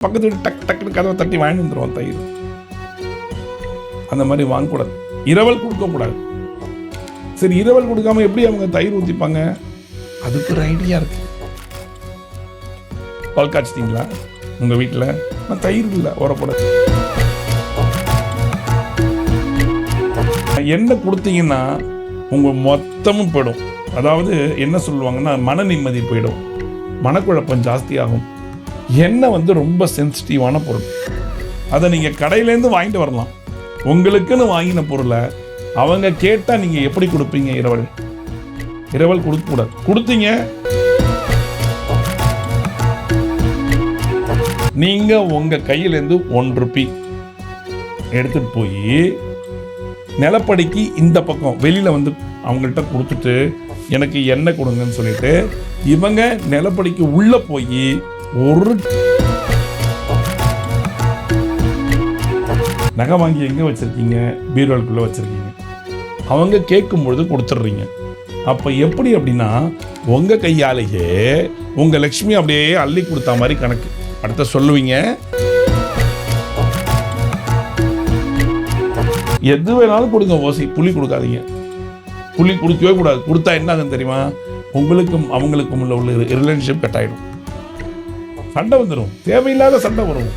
பக்கத்து வீட்டு டக்குன்னு கதவை தட்டி வாங்கிட்டு வந்துடுவோம் தயிர். அந்த மாதிரி வாங்கக்கூடாது. இரவல் கொடுக்கக்கூடாது. சரி, இரவல் கொடுக்காம எப்படி அவங்க தயிர் ஊற்றிப்பாங்க? அதுக்கு ஒரு ஐடியா இருக்கு. பால் காய்ச்சிட்டீங்களா உங்க வீட்டில்? நான் தயிர் இல்லை உரப்பட என்ன கொடுத்தீங்கன்னா உங்க மொத்தமும் போயிடும். அதாவது என்ன சொல்லுவாங்கன்னா மன நிம்மதி போயிடும், மனக்குழப்பம் ஜாஸ்தியாகும். எண்ணெய் ரொம்ப சென்சிட்டிவான பொருள். அதை நீங்கள் கடையிலேருந்து வாங்கிட்டு வரலாம். உங்களுக்குன்னு வாங்கின பொருளை அவங்க கேட்டால் நீங்கள் எப்படி கொடுப்பீங்க? இரவல் கொடுக்கக்கூடாது. கொடுத்தீங்க நீங்கள் உங்கள் கையிலேருந்து 1 ரூபி எடுத்துட்டு போய் நிலப்படிக்கு இந்த பக்கம் வெளியில் அவங்கள்ட்ட கொடுத்துட்டு எனக்கு எண்ணெய் கொடுங்கன்னு சொல்லிட்டு இவங்க நிலப்படிக்கு உள்ளே போய் ஒரு நகை வாங்கி எங்கே வச்சுருக்கீங்க? பீரோலுக்குள்ளே வச்சுருக்கீங்க. அவங்க கேட்கும்பொழுது கொடுத்துட்றீங்க. அப்போ எப்படி அப்படின்னா உங்கள் கையாலேயே உங்கள் லக்ஷ்மி அப்படியே அள்ளி கொடுத்தா மாதிரி கணக்கு. அடுத்த சொல்லுவீங்க, எது வேணாலும் கொடுங்க ஓசி, புளி கொடுக்காதீங்க. புளி கொடுக்கவே கூடாது. கொடுத்தா என்ன ஆகுன்னு தெரியுமா? உங்களுக்கும் அவங்களுக்கும் உள்ள ரிலேஷன்ஷிப் கட் ஆகிடும். சண்டை வந்துடும், தேவையில்லாத சண்டை வரும்.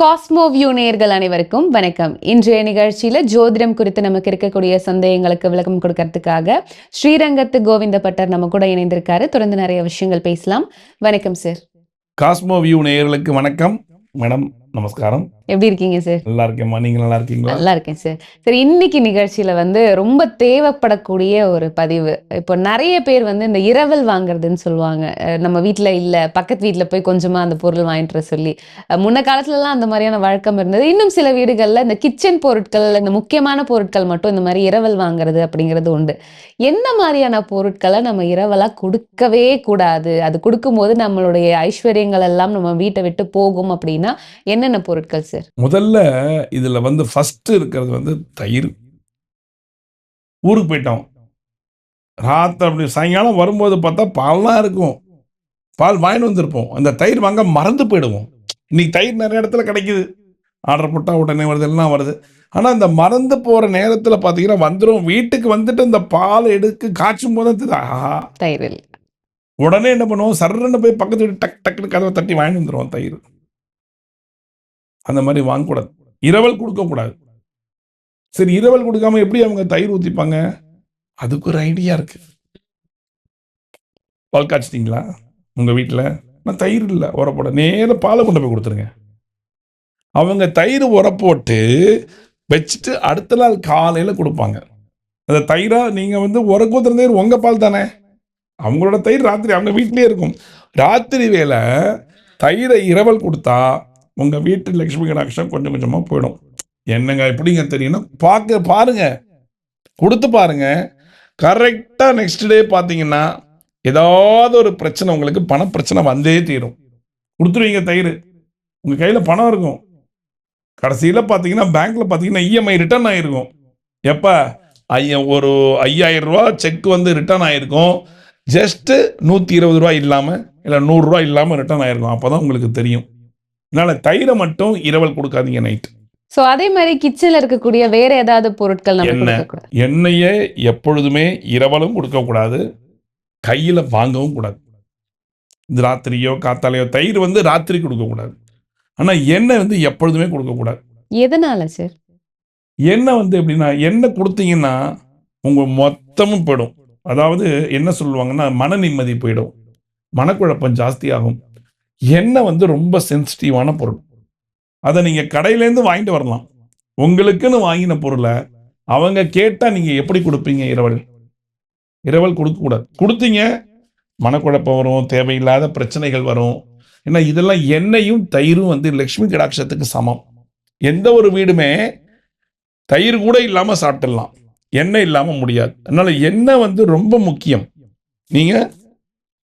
காஸ்மோ வியூ நேயர்கள் அனைவருக்கும் வணக்கம். இன்றைய நிகழ்ச்சியில ஜோதிடம் குறித்து நமக்கு இருக்கக்கூடிய சந்தேகங்களுக்கு விளக்கம் கொடுக்கறதுக்காக ஸ்ரீரங்கத்து கோவிந்த பட்டர் நம்ம கூட இணைந்திருக்காரு. தொடர்ந்து நிறைய விஷயங்கள் பேசலாம். வணக்கம் சார். காஸ்மோ வியூ நேயர்களுக்கு வணக்கம். மேடம் நமஸ்காரம். எப்படி இருக்கீங்க சார்? நல்லா இருக்கேம்மா, நீங்க நல்லா இருக்கீங்களா? நல்லா இருக்கேன் சார். சரி, இன்னைக்கு நிகழ்ச்சியில ரொம்ப தேவைப்படக்கூடிய ஒரு பதிவு. இப்போ நிறைய பேர் இந்த இரவல் வாங்குறதுன்னு சொல்லுவாங்க. நம்ம வீட்டில் இல்லை, பக்கத்து வீட்டில் போய் கொஞ்சமா அந்த பொருள் வாங்கிட்டு சொல்லி முன்ன காலத்துலலாம் அந்த மாதிரியான வழக்கம் இருந்தது. இன்னும் சில வீடுகளில் இந்த கிச்சன் பொருட்கள், இந்த முக்கியமான பொருட்கள் மட்டும் இந்த மாதிரி இரவல் வாங்குறது அப்படிங்கிறது உண்டு. என்ன மாதிரியான பொருட்களை நம்ம இரவலா கொடுக்கவே கூடாது? அது கொடுக்கும்போது நம்மளுடைய ஐஸ்வர்யங்கள் எல்லாம் நம்ம வீட்டை விட்டு போகும் அப்படின்னா என்னென்ன பொருட்கள் சார்? முதல்ல இதுல ஃபர்ஸ்ட் இருக்கிறது தயிர். ஊருக்கு போயிட்டோம், ராத்திரி அப்படி சாயங்காலம் வரும்போது பார்த்தா பால்லாம் இருக்கும். பால் வாங்கிட்டு வந்திருப்போம், அந்த தயிர் வாங்க மறந்து போயிடுவோம். இன்னைக்கு தயிர் நிறைய இடத்துல கிடைக்குது, ஆர்டர் போட்டால் உடனே வருது, எல்லாம் வருது. ஆனால் அந்த மறந்து போகிற நேரத்தில் பார்த்தீங்கன்னா வந்துடும். வீட்டுக்கு வந்துட்டு இந்த பால் எடுத்து காய்ச்சும் போது தயிர் உடனே என்ன பண்ணுவோம், சர்றன்னு போய் பக்கத்து வீட்டு டக்குன்னு கதவை தட்டி வாங்கிட்டு வந்துடுவோம் தயிர். அந்த மாதிரி வாங்கக்கூடாது. இரவல் கொடுக்கக்கூடாது. சரி, இரவல் கொடுக்காம எப்படி அவங்க தயிர் ஊற்றிப்பாங்க? அதுக்கு ஒரு ஐடியா இருக்கு. பால் காய்ச்சிட்டீங்களா உங்கள் வீட்டில்? நான் தயிர் இல்லை உரப்போட, நேராக பாலை கொண்டு போய் கொடுத்துருங்க. அவங்க தயிர் உரப்போட்டு வச்சுட்டு அடுத்த நாள் காலையில் கொடுப்பாங்க. அந்த தயிராக நீங்கள் உரக்கு ஊற்றுற தயிர் உங்கள் பால் தானே. அவங்களோட தயிர் ராத்திரி அவங்க வீட்டிலே இருக்கும். ராத்திரி வேலை தயிரை இரவல் கொடுத்தா உங்கள் வீட்டு லக்ஷ்மி கடாட்சம் கொஞ்சம் கொஞ்சமாக போயிடும். என்னங்க எப்படிங்க தெரியும்னா பாருங்க, கொடுத்து பாருங்க. கரெக்டாக நெக்ஸ்ட் டே பார்த்தீங்கன்னா ஏதாவது ஒரு பிரச்சனை, உங்களுக்கு பணப்பிரச்சனை வந்தே தீரும். கொடுத்துருவீங்க தயிர், உங்கள் கையில் பணம் இருக்கும். கடைசியில் பார்த்தீங்கன்னா பேங்க்கில் பார்த்தீங்கன்னா இஎம்ஐ ரிட்டர்ன் ஆகிருக்கும். எப்போ ஒரு 5000 ரூபா செக் ரிட்டர்ன் ஆகிருக்கும். ஜஸ்ட்டு 120 ரூபா இல்லாமல் இல்லை 100 ரூபா இல்லாமல் ரிட்டர்ன் ஆகிருக்கும். அப்போ தான் உங்களுக்கு தெரியும். அதனால தயிரை மட்டும் இரவல் கொடுக்காதீங்க நைட். ஸோ அதே மாதிரி கிச்சனில் இருக்கக்கூடிய வேற ஏதாவது பொருட்கள் எண்ணெயை எப்பொழுதுமே இரவலும் கொடுக்கக்கூடாது, கையில் வாங்கவும் கூடாது. இது ராத்திரியோ காத்தாலையோ தயிர் ராத்திரி கொடுக்கக்கூடாது. ஆனால் எண்ணெய் எப்பொழுதுமே கொடுக்கக்கூடாது. எதனால சார்? எண்ணெய் எப்படின்னா எண்ணெய் கொடுத்தீங்கன்னா உங்கள் மொத்தமும் போயிடும். அதாவது என்ன சொல்லுவாங்கன்னா மன நிம்மதி போயிடும், மனக்குழப்பம் ஜாஸ்தியாகும். எண்ணெய் ரொம்ப சென்சிட்டிவான பொருள். அதை நீங்கள் கடையிலேருந்து வாங்கிட்டு வரலாம். உங்களுக்குன்னு வாங்கின பொருளை அவங்க கேட்டால் நீங்கள் எப்படி கொடுப்பீங்க? இரவல் கொடுக்கக்கூடாது. கொடுத்தீங்க மனக்குழப்பம் வரும், தேவையில்லாத பிரச்சனைகள் வரும். ஏன்னா இதெல்லாம் எண்ணெயும் தயிரும் லக்ஷ்மி கடாட்சத்துக்கு சமம். எந்த ஒரு வீடுமே தயிர் கூட இல்லாமல் சாப்பிட்டுடலாம், எண்ணெய் இல்லாமல் முடியாது. அதனால எண்ணெய் ரொம்ப முக்கியம். நீங்கள்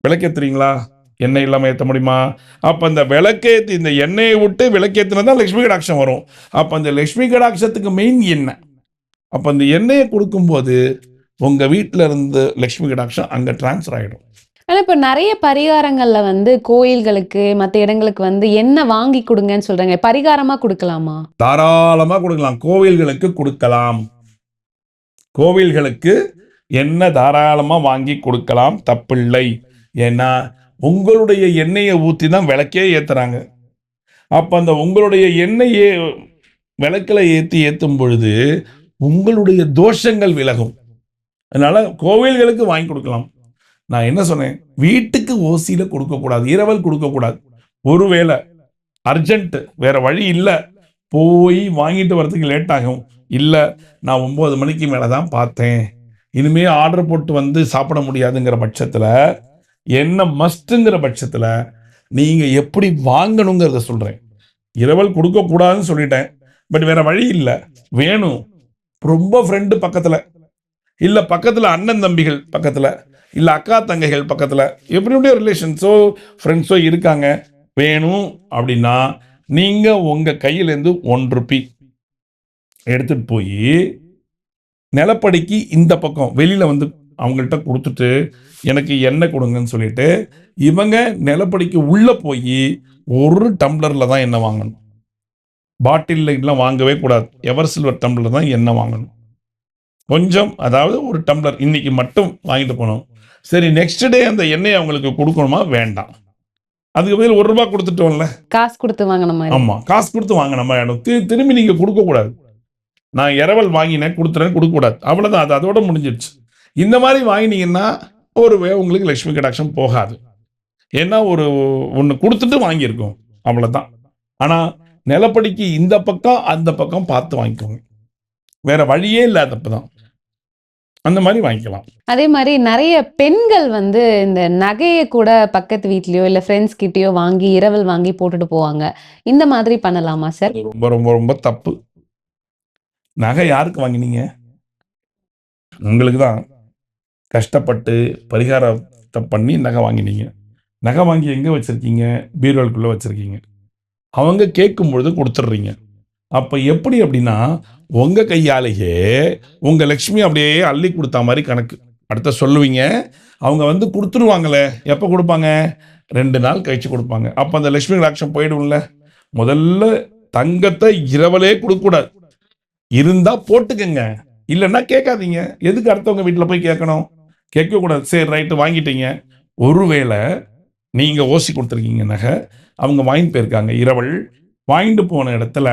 விளக்கேற்றுறீங்களா? எண்ணெய் இல்லாமல் ஏற்ற முடியுமா? அப்போ அந்த விளக்கேற்றி இந்த எண்ணெயை விட்டு விளக்கேற்றினா தான் லக்ஷ்மி கடாட்சம் வரும். அப்போ அந்த லக்ஷ்மி கடாட்சத்துக்கு மெயின் எண்ணெய். அப்போ அந்த எண்ணெயை கொடுக்கும்போது உங்கள் வீட்டில் இருந்து லக்ஷ்மி கடாட்சம் அங்கே ட்ரான்ஸ்ஃபர் ஆகிடும். ஆனா இப்ப நெறைய பரிகாரங்கள்ல வந்து கோயில்களுக்கு, மத்த இடங்களுக்கு வந்து எண்ணெய் வாங்கி குடுங்கன்னு சொல்றாங்க. பரிகாரமா குடுக்கலாமா? தாராளமாக கொடுக்கலாம். கோவில்களுக்கு கொடுக்கலாம். கோவில்களுக்கு எண்ணெய் தாராளமாக வாங்கி கொடுக்கலாம், தப்பில்லை. ஏன்னா உங்களுடைய எண்ணெயை ஊற்றி தான் விளக்கே ஏற்றுறாங்க. அப்போ அந்த உங்களுடைய எண்ணெயை விளக்கில் ஏற்றும் பொழுது உங்களுடைய தோஷங்கள் விலகும். அதனால கோவில்களுக்கு வாங்கி கொடுக்கலாம். நான் என்ன சொன்னேன், வீட்டுக்கு ஓசியில் கொடுக்கக்கூடாது, இரவல் கொடுக்கக்கூடாது. ஒருவேளை அர்ஜென்ட் வேற வழி இல்லை, போய் வாங்கிட்டு வரதுக்கு லேட் ஆகும், இல்லை நான் 9 மணிக்கு மேலே தான் பார்த்தேன், இனிமேல் ஆர்டர் போட்டு வந்து சாப்பிட முடியாதுங்கிற பட்சத்தில், என்ன மஸ்ட்டுங்கிற பட்சத்தில் நீங்கள் எப்படி வாங்கணுங்கிறத சொல்கிறேன். இரவல் கொடுக்கக்கூடாதுன்னு சொல்லிட்டேன், பட் வேற வழி இல்லை, வேணும். ரொம்ப ஃப்ரெண்டு பக்கத்தில், இல்லை பக்கத்தில் அண்ணன் தம்பிகள் பக்கத்தில், இல்லை அக்கா தங்கைகள் பக்கத்தில், எப்படியுடைய ரிலேஷன்ஸோ ஃப்ரெண்ட்ஸோ இருக்காங்க, வேணும் அப்படின்னா நீங்கள் உங்கள் கையிலேருந்து 1 ரூபி எடுத்துகிட்டு போய் நிலப்படிக்கு இந்த பக்கம் வெளியில் வந்து அவங்கள்ட்ட கொடுத்துட்டு எனக்கு எண்ணெய் கொடுங்கன்னு சொல்லிட்டு இவங்க நிலப்படிக்கு உள்ளே போய் 1 டம்ளரில் தான் எண்ணெய் வாங்கணும். பாட்டிலில் எல்லாம் வாங்கவே கூடாது. எவர் சில்வர் டம்ளர் தான் எண்ணெய் வாங்கணும். கொஞ்சம், அதாவது 1 டம்ளர் இன்னைக்கு மட்டும் வாங்கிட்டு போகணும். சரி, நெக்ஸ்ட் டே அந்த எண்ணெயை அவங்களுக்கு கொடுக்கணுமா? வேண்டாம். அதுக்கு பதில் 1 ரூபா கொடுத்துட்டோம்ல, காசு கொடுத்து வாங்கின மாதிரி. ஆமாம், காசு கொடுத்து வாங்கின மாதிரி திரும்பி நீங்கள் கொடுக்கக்கூடாது. நான் இரவல் வாங்கினேன் கொடுத்துறேன்னு கொடுக்கக்கூடாது, அவ்வளோதான், அது அதோட முடிஞ்சிடுச்சு. இந்த மாதிரி வாங்கினீங்கன்னா உங்களுக்கு லட்சுமி கடாட்சம் போகாது. ஏன்னா ஒன்று கொடுத்துட்டு வாங்கியிருக்கோம், அவ்வளோதான். ஆனால் நிலப்படிக்கு இந்த பக்கம் அந்த பக்கம் பார்த்து வாங்கிக்கோங்க, வேற வழியே இல்லாதப்ப தான் அந்த மாதிரி வாங்கிக்கலாம். அதே மாதிரி நிறைய பெண்கள் வந்து இந்த நகையை கூட பக்கத்து வீட்லயோ இல்லை ஃப்ரெண்ட்ஸ் கிட்டயோ வாங்கி இரவல் வாங்கி போட்டுட்டு போவாங்க. இந்த மாதிரி பண்ணலாமா சார்? அது ரொம்ப ரொம்ப ரொம்ப தப்பு. நகை யாருக்கு வாங்கினீங்க? உங்களுக்கு தான். கஷ்டப்பட்டு பரிகாரத்தை பண்ணி நகை வாங்கினீங்க. நகை வாங்கி எங்கே வச்சுருக்கீங்க? பீரோலுக்குள்ளே வச்சுருக்கீங்க. அவங்க கேட்கும் பொழுது கொடுத்துட்றீங்க. அப்போ எப்படி அப்படின்னா உங்கள் கையாலேயே உங்கள் லக்ஷ்மி அப்படியே அள்ளி கொடுத்தா மாதிரி கணக்கு. அடுத்த சொல்லுவீங்க, அவங்க வந்து கொடுத்துருவாங்களே. எப்போ கொடுப்பாங்க? 2 நாள் கழிச்சு கொடுப்பாங்க. அப்போ அந்த லக்ஷ்மி கடாட்சம் போயிடும்ல. முதல்ல தங்கத்தை இரவலே கொடுக்கக்கூடாது. இருந்தால் போட்டுக்கங்க, இல்லைன்னா கேட்காதீங்க. எதுக்கு அடுத்தவங்க வீட்டில் போய் கேட்கணும்? கேட்கக்கூடாது. சரி, ரைட்டு, வாங்கிட்டீங்க. ஒருவேளை நீங்கள் ஓசி கொடுத்துருக்கீங்க, நகை அவங்க வாங்கிட்டு போயிருக்காங்க, இரவல் வாங்கிட்டு போன இடத்துல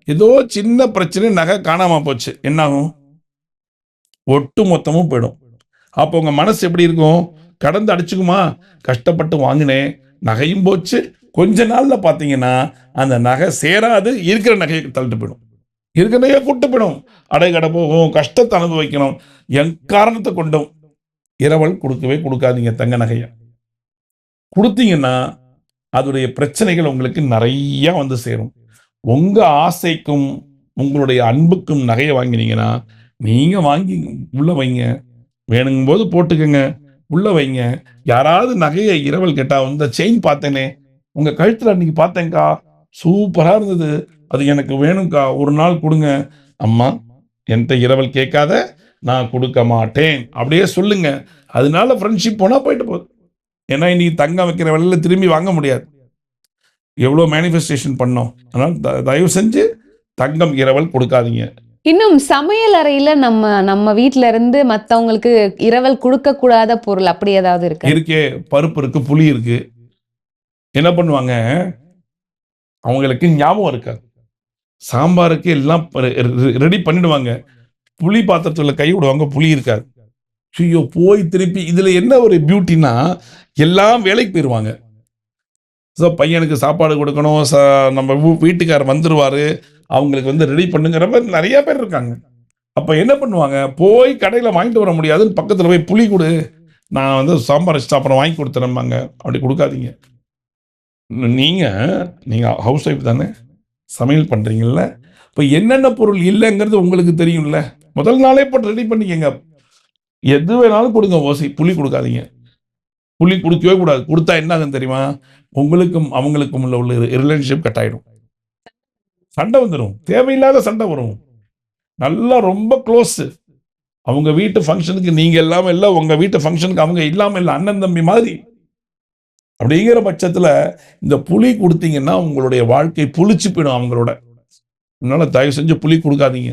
ஏதோ சின்ன பிரச்சனை, நகை காணாமல் போச்சு, என்னாகும்? ஒட்டு மொத்தமும் போயிடும். அப்போ உங்கள் மனசு எப்படி இருக்கும்? கடந்து அடிச்சுக்குமா? கஷ்டப்பட்டு வாங்கினேன், நகையும் போச்சு. கொஞ்ச நாளில் பார்த்தீங்கன்னா அந்த நகை சேராது, இருக்கிற நகையை தள்ளிட்டு போயிடும், இருக்கிற நகையை கூட்டு போயிடும், அடைகடை போகும், கஷ்டத்தை அனுபவிக்கணும். காரணத்தை கொண்டும் இரவல் கொடுக்கவே கொடுக்காதீங்க. தங்க நகையை கொடுத்தீங்கன்னா அதோடைய பிரச்சனைகள் உங்களுக்கு நிறைய வந்து சேரும். உங்கள் ஆசைக்கும் உங்களுடைய அன்புக்கும் நகையை வாங்கினீங்கன்னா நீங்கள் வாங்கி உள்ளே வைங்க, வேணுங்கும் போது போட்டுக்கங்க, உள்ளே வைங்க. யாராவது நகையை இரவல் கேட்டால், இந்த செயின் பார்த்தேனே உங்கள் கழுத்தில் அன்றைக்கி பார்த்தேங்க்கா, சூப்பராக இருந்தது, அது எனக்கு வேணும்க்கா, ஒரு நாள் கொடுங்க. அம்மா, என்கிட்ட இரவல் கேட்காத, நான் கொடுக்க மாட்டேன் அப்படியே சொல்லுங்க. அதனால ஃப்ரெண்ட்ஷிப் போனால் போயிட்டு போகுது. ஏன்னா இன்னைக்கு தங்கம் வைக்கிற விலையில் திரும்பி வாங்க முடியாது. எவ்வளோ மேனிஃபெஸ்டேஷன் பண்ணோம். அதனால் தயவு செஞ்சு தங்கம் இரவல் கொடுக்காதீங்க. இன்னும் சமையல் அறையில நம்ம வீட்ல இருந்து மத்தவங்களுக்கு இரவல் கொடுக்க கூடாத பொருள் அப்படி ஏதாவது இருக்கு? இருக்கே, பருப்பு இருக்கு, புளி இருக்கு. என்ன பண்ணுவாங்க, அவங்களுக்கு ஞாபகம் இருக்காது. சாம்பாருக்கு எல்லாம் ரெடி பண்ணிடுவாங்க, புளி பாத்திரத்தில் கை விடுவாங்க, புளி இருக்காது. ஐயோ, போய் திருப்பி இதில் என்ன ஒரு பியூட்டினா, எல்லாம் வேலைக்கு போயிடுவாங்க. ஸோ பையனுக்கு சாப்பாடு கொடுக்கணும், நம்ம வீட்டுக்காரர் வந்துடுவார், அவங்களுக்கு வந்து ரெடி பண்ணுங்கிற மாதிரி நிறையா பேர் இருக்காங்க. அப்போ என்ன பண்ணுவாங்க, போய் கடையில் வாங்கிட்டு வர முடியாதுன்னு பக்கத்தில் போய் புளி கொடு, நான் வந்து சாம்பார் வச்சு அப்புறம் வாங்கி கொடுத்துறேம்பாங்க. அப்படி கொடுக்காதீங்க. நீங்கள் ஹவுஸ் ஒய்ஃப் தானே, சமையல் பண்ணுறீங்கல்ல, இப்போ என்னென்ன பொருள் இல்லைங்கிறது உங்களுக்கு தெரியும்ல. முதல் நாளே போட்டு ரெடி பண்ணிக்கங்க. எது வேணாலும் கொடுங்க ஓசி, புளி கொடுக்காதீங்க. புளி கொடுக்கவே கூடாது. கொடுத்தா என்ன ஆகுன்னு தெரியுமா? உங்களுக்கும் அவங்களுக்கும் உள்ள ரிலேஷன்ஷிப் கட் ஆகிடும், சண்டை வந்துடும், தேவையில்லாத சண்டை வரும். நல்லா ரொம்ப க்ளோஸு, அவங்க வீட்டு ஃபங்க்ஷனுக்கு நீங்க இல்லாம இல்ல, உங்க வீட்டு ஃபங்க்ஷனுக்கு அவங்க இல்லாம இல்ல, அண்ணன் தம்பி மாதிரி. அப்படிங்கிற பட்சத்துல இந்த புளி கொடுத்தீங்கன்னா உங்களுடைய வாழ்க்கை புளிச்சு போயிடும் அவங்களோட. அதனால தயவு செஞ்சு புளி கொடுக்காதீங்க.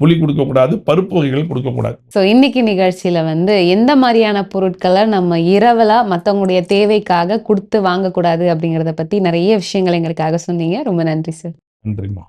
புளி கொடுக்கக்கூடாது, பருப்பு வகைகள் கொடுக்கக்கூடாது. ஸோ இன்னைக்கு நிகழ்ச்சியில வந்து எந்த மாதிரியான பொருட்களை நம்ம இரவலா மற்றவங்களுடைய தேவைக்காக கொடுத்து வாங்கக்கூடாது அப்படிங்கிறத பத்தி நிறைய விஷயங்கள் எங்களுக்காக சொன்னீங்க. ரொம்ப நன்றி சார். நன்றிம்மா.